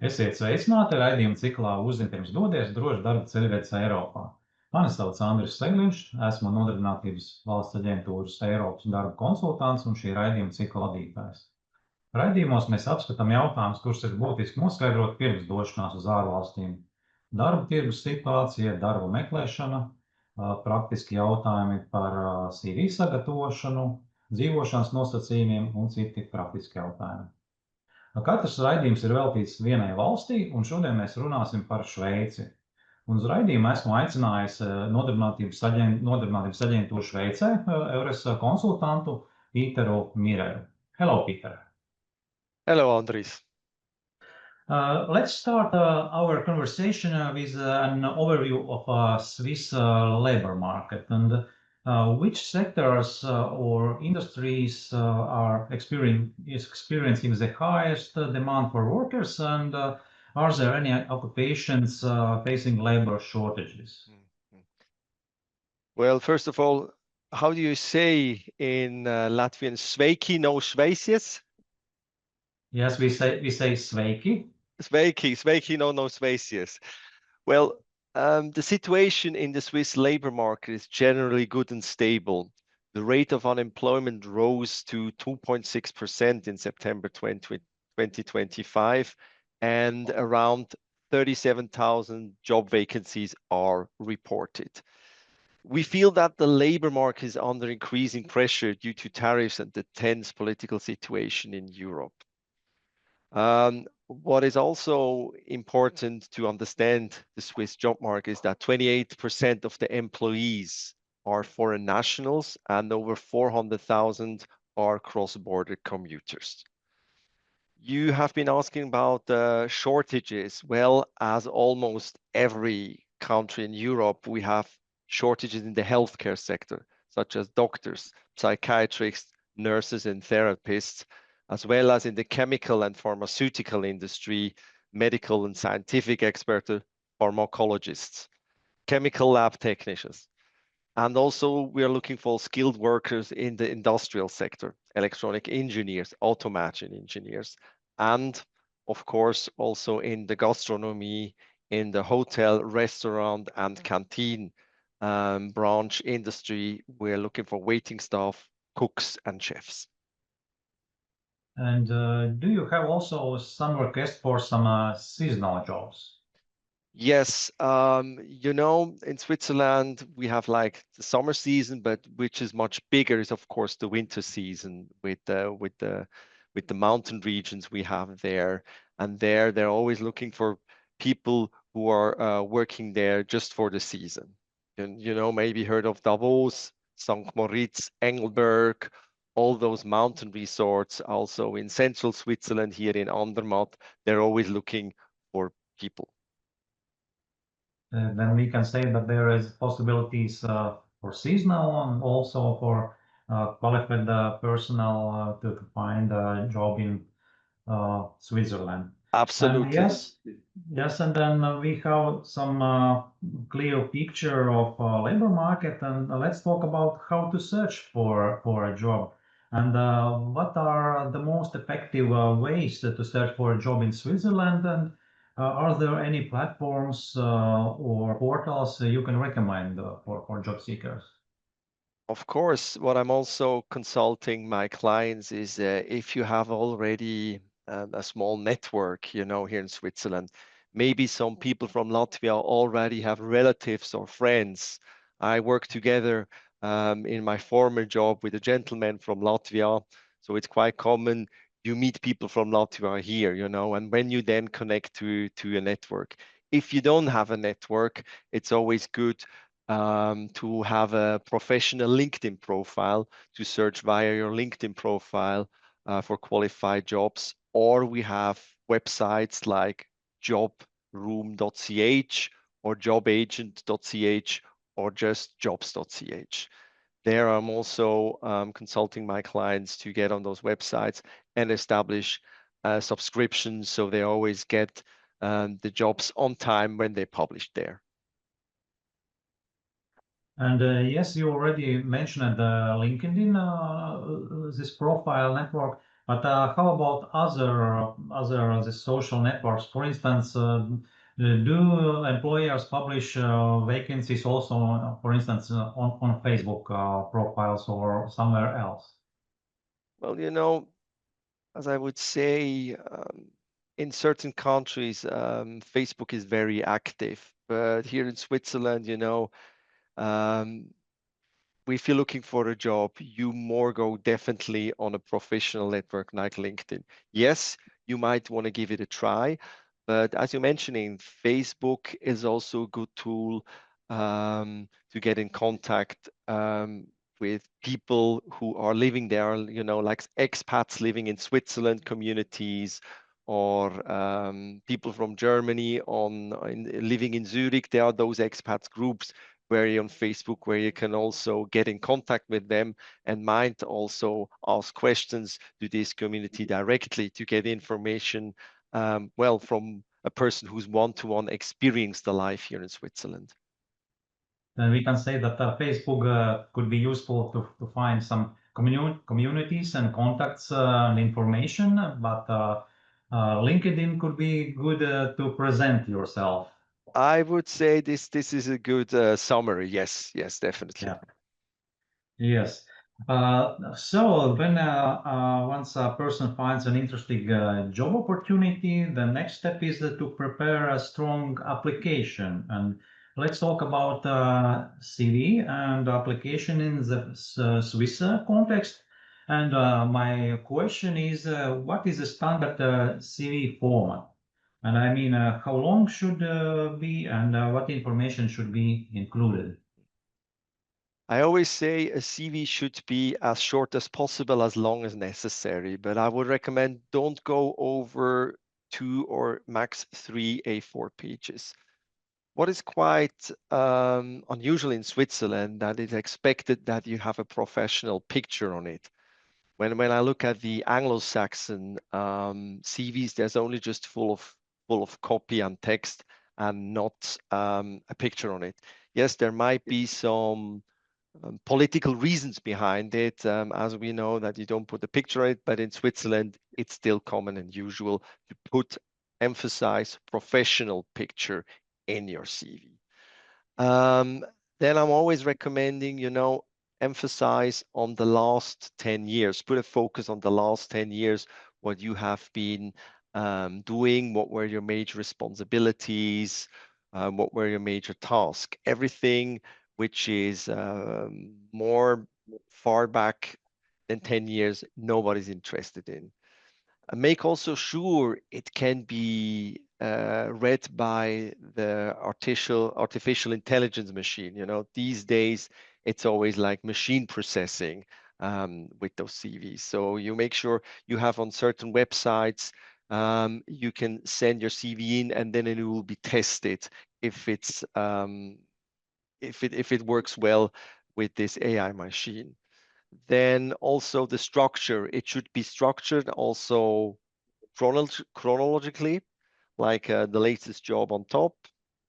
Esiet sveicināti raidījuma ciklā Uzzini, pirms, dodies, droša darba ceļvedis Eiropā. Mani sauc Andris Segliņš, esmu Nodarbinātības valsts aģentūras Eiropas darba konsultants un šī raidījuma cikla vadītājs. Raidījumos mēs apskatām jautājumus, kurus ir būtiski noskaidrot pirms došanās uz ārvalstīm. Darba tirgus situācija, darba meklēšana, praktiski jautājumi par CV sagatavošanu, dzīvošanas nosacījumiem un citi praktiski jautājumi. Katrs raidījums ir veltīts vienai valstī, un šodien mēs runāsim par Šveici. Un uz raidījumu esmu aicinājis Nodarbinātības aģentūru Šveicē, EURES konsultantu Pīteru Mireru. Hello, Peter. Hello, Andris. Let's start our conversation with an overview of Swiss labor market and which sectors or industries are experiencing the highest demand for workers, and are there any occupations facing labor shortages? Well, first of all, how do you say in Latvian sveiki, no Šveicies? Yes, we say sveiki. Sveiki, no Šveicies. Well, the situation in the Swiss labor market is generally good and stable. The rate of unemployment rose to 2.6% in September 2025, and around 37,000 job vacancies are reported. We feel that the labor market is under increasing pressure due to tariffs and the tense political situation in Europe. What is also important to understand the Swiss job market is that 28% of the employees are foreign nationals and over 400,000 are cross-border commuters. You have been asking about shortages. Well, as almost every country in Europe, we have shortages in the healthcare sector, such as doctors, psychiatrists, nurses, and therapists, as well as in the chemical and pharmaceutical industry, medical and scientific experts, pharmacologists, chemical lab technicians. And also we are looking for skilled workers in the industrial sector, electronic engineers, automation engineers, and of course also in the gastronomy, in the hotel, restaurant, and canteen branch industry. We're looking for waiting staff, cooks, and chefs. And do you have also some requests for some seasonal jobs? Yes, in Switzerland we have like the summer season, but which is much bigger is of course the winter season with the mountain regions we have there, and they're always looking for people who are working there just for the season. And maybe heard of Davos, St. Moritz, Engelberg, all those mountain resorts. Also in central Switzerland, here in Andermatt, they're always looking for people. Then we can say that there is possibilities for seasonal and also for qualified personnel to find a job in Switzerland. Absolutely. Yes, and then we have some clear picture of labor market, and let's talk about how to search for a job. And what are the most effective ways to search for a job in Switzerland? And are there any platforms or portals you can recommend for job seekers? Of course, what I'm also consulting my clients is if you have already a small network, here in Switzerland, maybe some people from Latvia already have relatives or friends. I work together in my former job with a gentleman from Latvia, so it's quite common you meet people from Latvia here, and when you then connect to a network. If you don't have a network, it's always good to have a professional LinkedIn profile, to search via your LinkedIn profile for qualified jobs. Or we have websites like jobroom.ch or jobagent.ch or just jobs.ch. There I'm also consulting my clients to get on those websites and establish subscriptions so they always get the jobs on time when they publish there. And yes, you already mentioned LinkedIn, this profile network. But how about other the social networks? For instance, do employers publish vacancies also, for instance, on Facebook profiles or somewhere else? Well, you know, as I would say, in certain countries, Facebook is very active. But here in Switzerland, you know, if you're looking for a job, you more go definitely on a professional network like LinkedIn. Yes, you might want to give it a try, but as you're mentioning, Facebook is also a good tool to get in contact with people who are living there, you know, like expats living in Switzerland communities, or people from Germany living in Zurich. There are those expats groups where you're on Facebook, where you can also get in contact with them and might also ask questions to this community directly to get information, well, from a person who's one-to-one experienced the life here in Switzerland. Then we can say that Facebook could be useful to find some communities and contacts and information, but LinkedIn could be good to present yourself. I would say this is a good summary. Yes, definitely. Yeah. Yes. So when once a person finds an interesting job opportunity, the next step is to prepare a strong application. And let's talk about CV and application in the Swiss context. And my question is, what is the standard CV format? And I mean, how long should be, and what information should be included? I always say a CV should be as short as possible, as long as necessary, but I would recommend don't go over 2 or max 3 A4 pages. What is quite unusual in Switzerland, that it's expected that you have a professional picture on it. When I look at the Anglo-Saxon CVs, there's only just full of copy and text and not a picture on it. Yes, there might be some political reasons behind it, as we know that you don't put a picture on it, but in Switzerland, it's still common and usual to emphasize professional picture in your CV. Then I'm always recommending, you know, emphasize on the last 10 years, put a focus on the last 10 years, what you have been doing, what were your major responsibilities, what were your major tasks, everything which is more far back than 10 years, nobody's interested in. And make also sure it can be read by the artificial intelligence machine. You know, these days it's always like machine processing with those CVs. So you make sure you have on certain websites, you can send your CV in, and then it will be tested if it's if it works well with this AI machine. Then also the structure, it should be structured also chronologically, like the latest job on top,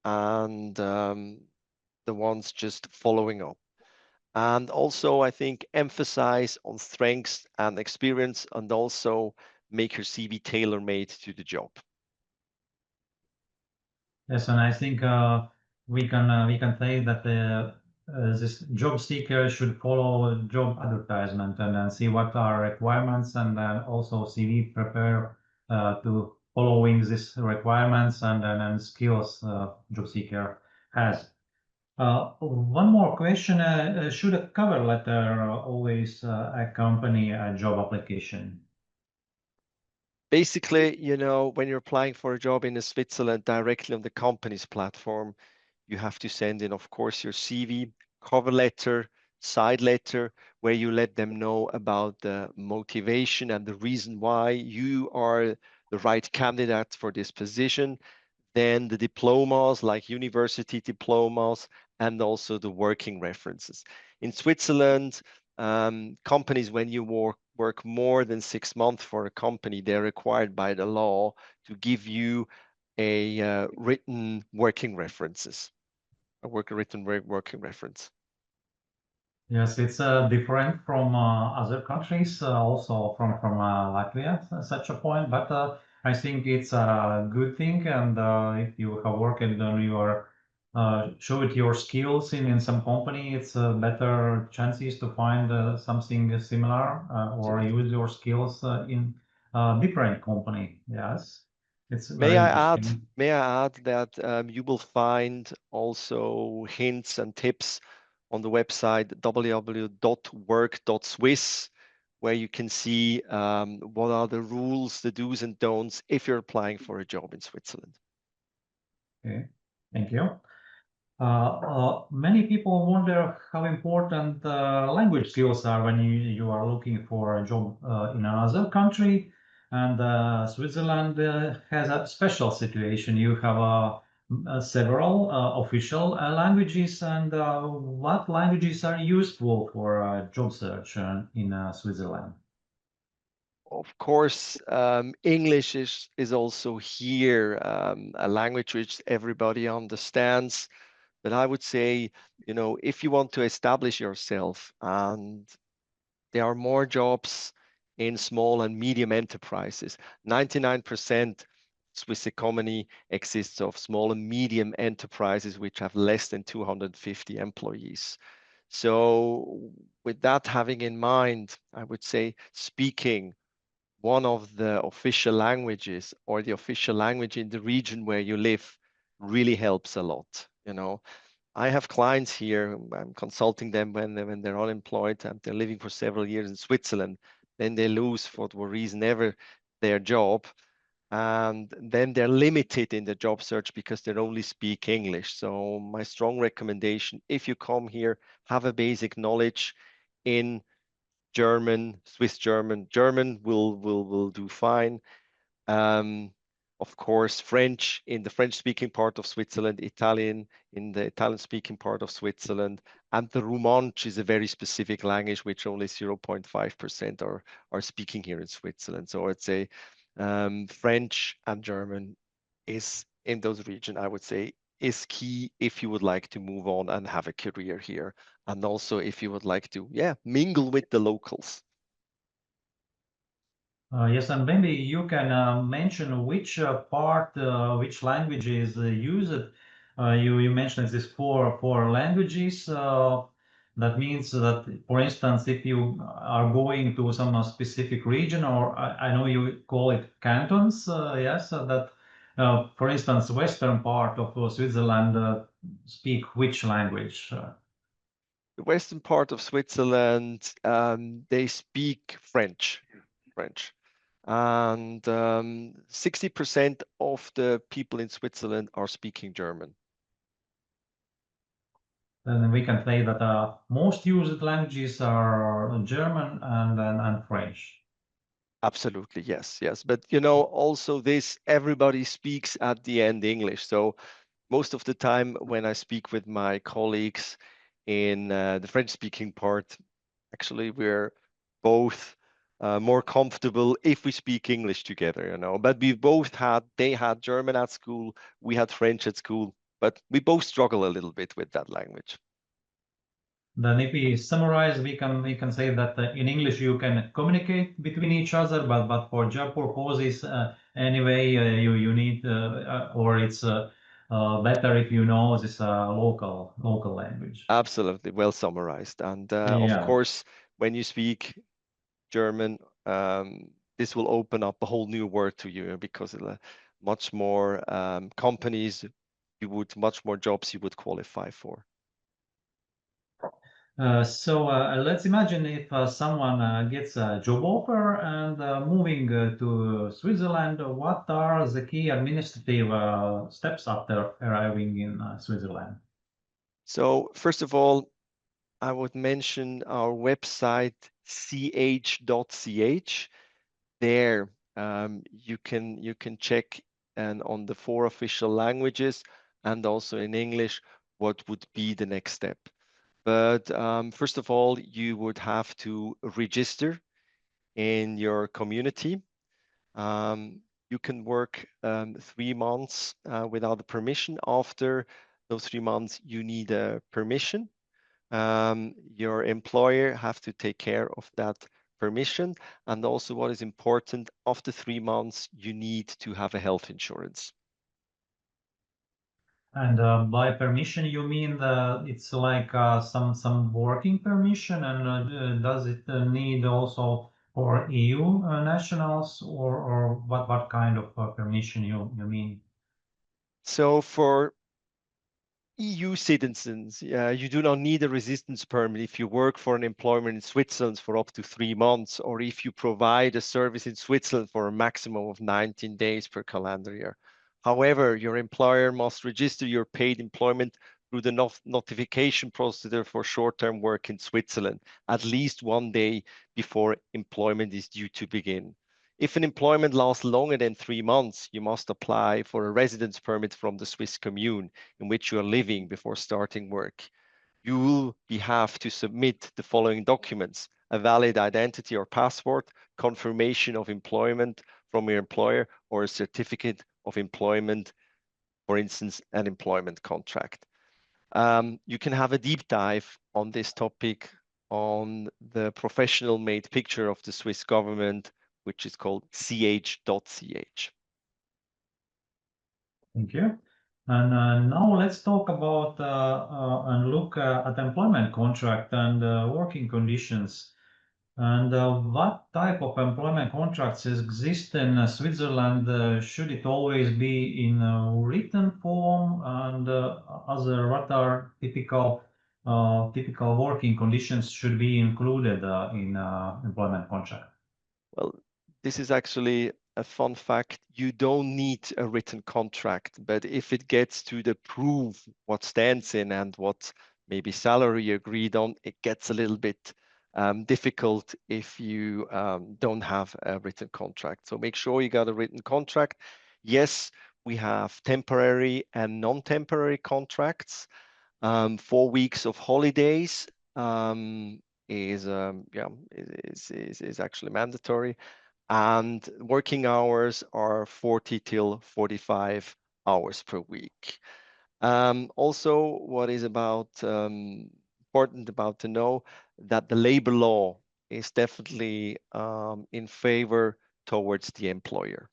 and the ones just following up. And also, I think, emphasize on strengths and experience, and also make your CV tailor-made to the job. Yes, and I think we can say that this job seeker should follow job advertisement and see what are requirements, and then also CV prepare to following these requirements and skills job seeker has. One more question: should a cover letter always accompany a job application? Basically, you know, when you're applying for a job in Switzerland directly on the company's platform, you have to send in, of course, your CV, cover letter, side letter, where you let them know about the motivation and the reason why you are the right candidate for this position. Then the diplomas, like university diplomas, and also the working references. In Switzerland, companies, when you work more than 6 months for a company, they're required by the law to give you a written working references, a written working reference. Yes, it's different from other countries, also from Latvia, such a point. But I think it's a good thing, and if you have worked and you are showed your skills in some company, it's better chances to find something similar or use your skills in different company. Yes, it's very interesting. May I add that you will find also hints and tips on the website www.work.swiss, where you can see what are the rules, the do's and don'ts if you're applying for a job in Switzerland. Okay, thank you. Many people wonder how important language skills are when you are looking for a job in another country. And Switzerland has a special situation. You have several official languages, and what languages are useful for job search in Switzerland? Of course, English is also here a language which everybody understands. But I would say, you know, if you want to establish yourself, and there are more jobs in small and medium enterprises, 99% Swiss economy exists of small and medium enterprises which have less than 250 employees. So with that having in mind, I would say speaking one of the official languages or the official language in the region where you live really helps a lot. You know, I have clients here, I'm consulting them when they're unemployed and they're living for several years in Switzerland, then they lose for what reason ever their job. And then they're limited in the job search because they only speak English. So my strong recommendation, if you come here, have a basic knowledge in German, Swiss German. German will do fine. Of course, French in the French-speaking part of Switzerland, Italian in the Italian-speaking part of Switzerland, and the Romansh is a very specific language which only 0.5% are speaking here in Switzerland. So I'd say French and German is in those regions, I would say, is key if you would like to move on and have a career here. And also if you would like to, yeah, mingle with the locals. Yes, and maybe you can mention which which language is used. You mentioned this four languages. That means that, for instance, if you are going to some specific region, or I know you call it cantons, yes, that for instance, western part of Switzerland speak which language? The western part of Switzerland, they speak French. And 60% of the people in Switzerland are speaking German. Then we can say that most used languages are German and French. Absolutely, yes. But you know, also this, everybody speaks at the end English. So most of the time when I speak with my colleagues in the French-speaking part, actually we're both more comfortable if we speak English together, you know. But they had German at school, we had French at school, but we both struggle a little bit with that language. Then if we summarize, we can say that in English you can communicate between each other, but for job purposes, anyway, you need or it's better if you know this local language. Absolutely, well summarized. And of Yeah. course, when you speak German, this will open up a whole new world to you because much more companies, much more jobs you would qualify for. So let's imagine if someone gets a job offer and moving to Switzerland, what are the key administrative steps after arriving in Switzerland? So first of all, I would mention our website, ch.ch. There you can check and on the 4 official languages and also in English what would be the next step. But first of all, you would have to register in your community. You can work 3 months without a permission. After those 3 months, you need a permission. your employer have to take care of that permission. And also what is important, after 3 months, you need to have a health insurance. And by permission, you mean it's like some working permission, and does it need also for EU nationals, or what kind of permission you mean? So for EU citizens, you do not need a residence permit if you work for an employment in Switzerland for up to 3 months, or if you provide a service in Switzerland for a maximum of 19 days per calendar year. However, your employer must register your paid employment through the notification procedure for short-term work in Switzerland at least 1 day before employment is due to begin. If an employment lasts longer than 3 months, you must apply for a residence permit from the Swiss commune in which you are living before starting work. You will have to submit the following documents: a valid identity or passport, confirmation of employment from your employer, or a certificate of employment, for instance, an employment contract. You can have a deep dive on this topic on the professional made picture of the Swiss government, which is called ch.ch. Thank you. And now let's talk about and look at employment contract and working conditions. And what type of employment contracts exist in Switzerland? Should it always be in written form? And what are typical working conditions should be included in employment contract? Well, this is actually a fun fact. You don't need a written contract, but if it gets to the proof what stands in and what maybe salary agreed on, it gets a little bit difficult if you don't have a written contract. So make sure you got a written contract. Yes, we have temporary and non-temporary contracts. 4 weeks of holidays is actually mandatory, and working hours are 40 till 45 hours per week. Also, what is important about to know that the labor law is definitely in favor towards the employer.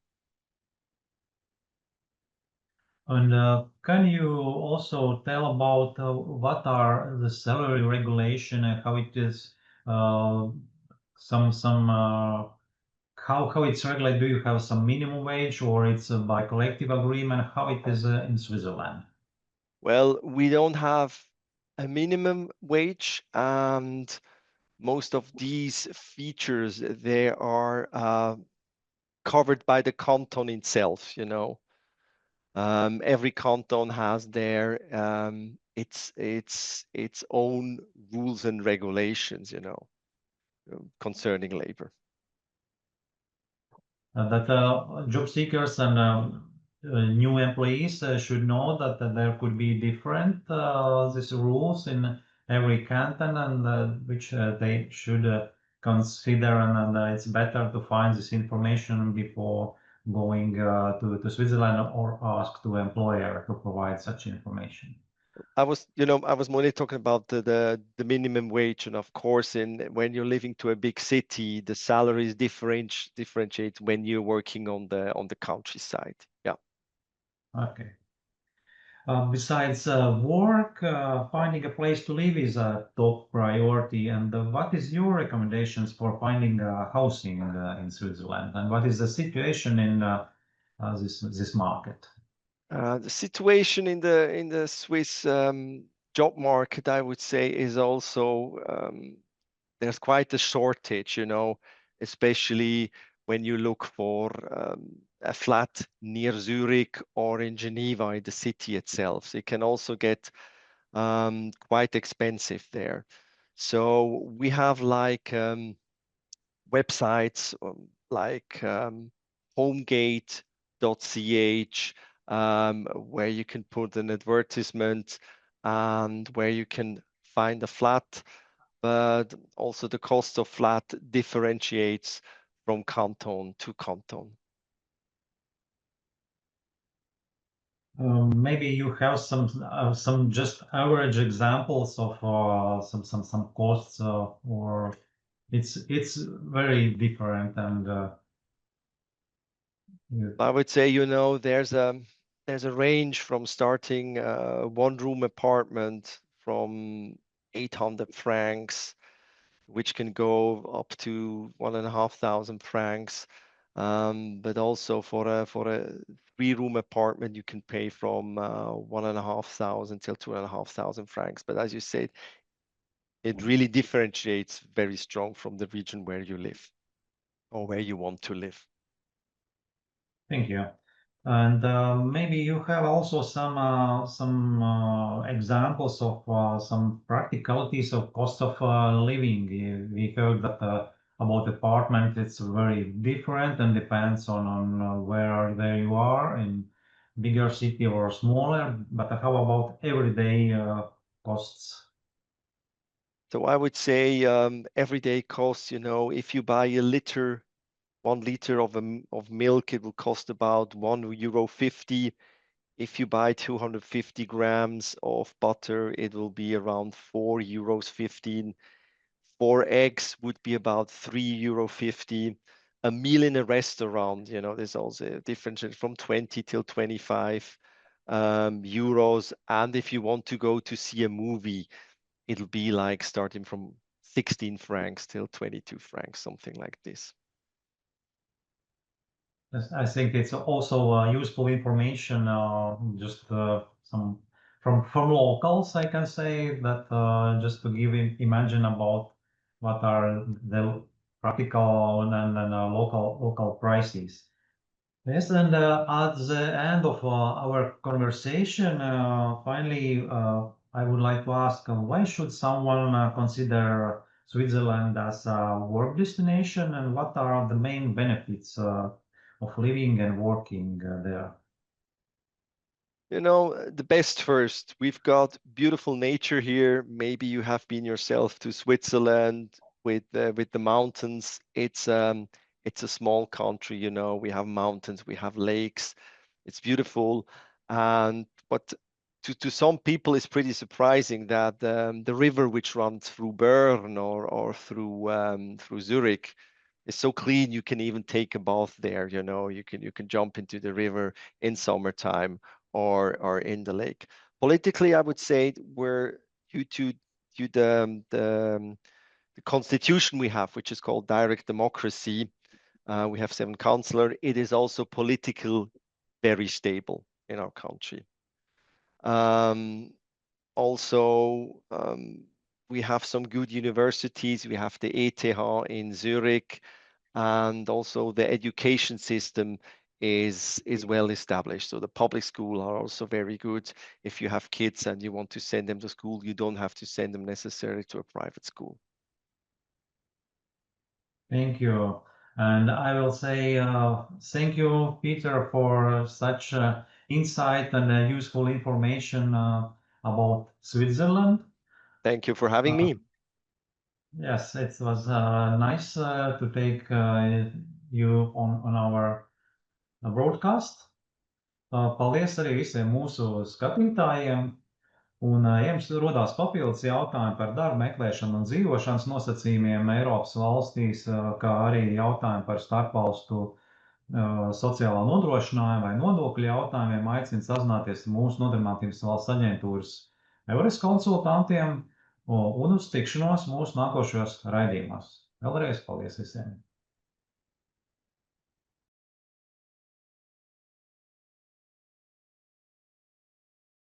And can you also tell about what are the salary regulation and how it is how it's regulated? Do you have some minimum wage, or it's by collective agreement? How it is in Switzerland? Well, we don't have a minimum wage, and most of these features, they are covered by the canton itself, you know. Every canton has their its own rules and regulations, you know, concerning labor. That job seekers and new employees should know that there could be different these rules in every canton, and which they should consider, and it's better to find this information before going to Switzerland or ask the employer to provide such information. I was mainly talking about the minimum wage, and of course, when you're living to a big city, the salaries differentiate when you're working on the countryside. Yeah. Okay. Besides work, finding a place to live is a top priority. And what is your recommendations for finding housing in Switzerland? And what is the situation in this market? The situation in the Swiss job market, I would say, is also there's quite a shortage, you know, especially when you look for a flat near Zurich or in Geneva, in the city itself. So it can also get quite expensive there. So we have like websites like homegate.ch, where you can put an advertisement and where you can find a flat, but also the cost of flat differentiates from canton to canton. Maybe you have some just average examples of some costs, or it's very different, and I would say, there's a range from starting a one-room apartment from 800 francs, which can go up to 1,500 francs. But also for a 3-room apartment, you can pay from 1,500 till 2,500 francs. But as you said, it really differentiates very strong from the region where you live or where you want to live. Thank you. And maybe you have also some examples of some practicalities of cost of living. We heard that about apartment, it's very different and depends on where there you are, in bigger city or smaller. But how about everyday costs? So I would say everyday costs, if you buy 1 liter of milk, it will cost about €1.50. If you buy 250 grams of butter, it will be around €4.15. 4 eggs would be about €3.50. A meal in a restaurant, there's also a difference from 20 till 25 euros. And if you want to go to see a movie, it'll be like starting from 16 francs till 22 francs, something like this. I think it's also useful information, just some from locals, I can say, that just to imagine about what are the practical and local prices. Yes, and at the end of our conversation, finally, I would like to ask, why should someone consider Switzerland as a work destination, and what are the main benefits of living and working there? The best first. We've got beautiful nature here. Maybe you have been yourself to Switzerland with the mountains. It's a small country, we have mountains, we have lakes. It's beautiful. And but to some people, it's pretty surprising that the river which runs through Bern or through Zurich is so clean. You can even take a bath there. You can jump into the river in summertime or in the lake. Politically, I would say we're due to the constitution we have, which is called direct democracy. We have 7 councillors. It is also political very stable in our country. Also, we have some good universities. We have the ETH in Zurich, and also the education system is well established. So the public schools are also very good. If you have kids and you want to send them to school, you don't have to send them necessarily to a private school. Thank you. And I will say thank you, Peter, for such insight and useful information about Switzerland. Thank you for having me. Yes, it was nice to take you on our broadcast. Paldies arī visiem mūsu skatītājiem. Un, ja jums rodās papildus jautājumi par darba meklēšanu un dzīvošanas nosacījumiem Eiropas valstīs, kā arī jautājumi par starpvalstu sociālā nodrošinājuma vai nodokļu jautājumiem, aicinu sazināties ar mūsu nodarbinātības valsts aģentūras EURES konsultantiem un uz tikšanos mūsu nākošajos raidījumos. Vēlreiz paldies visiem!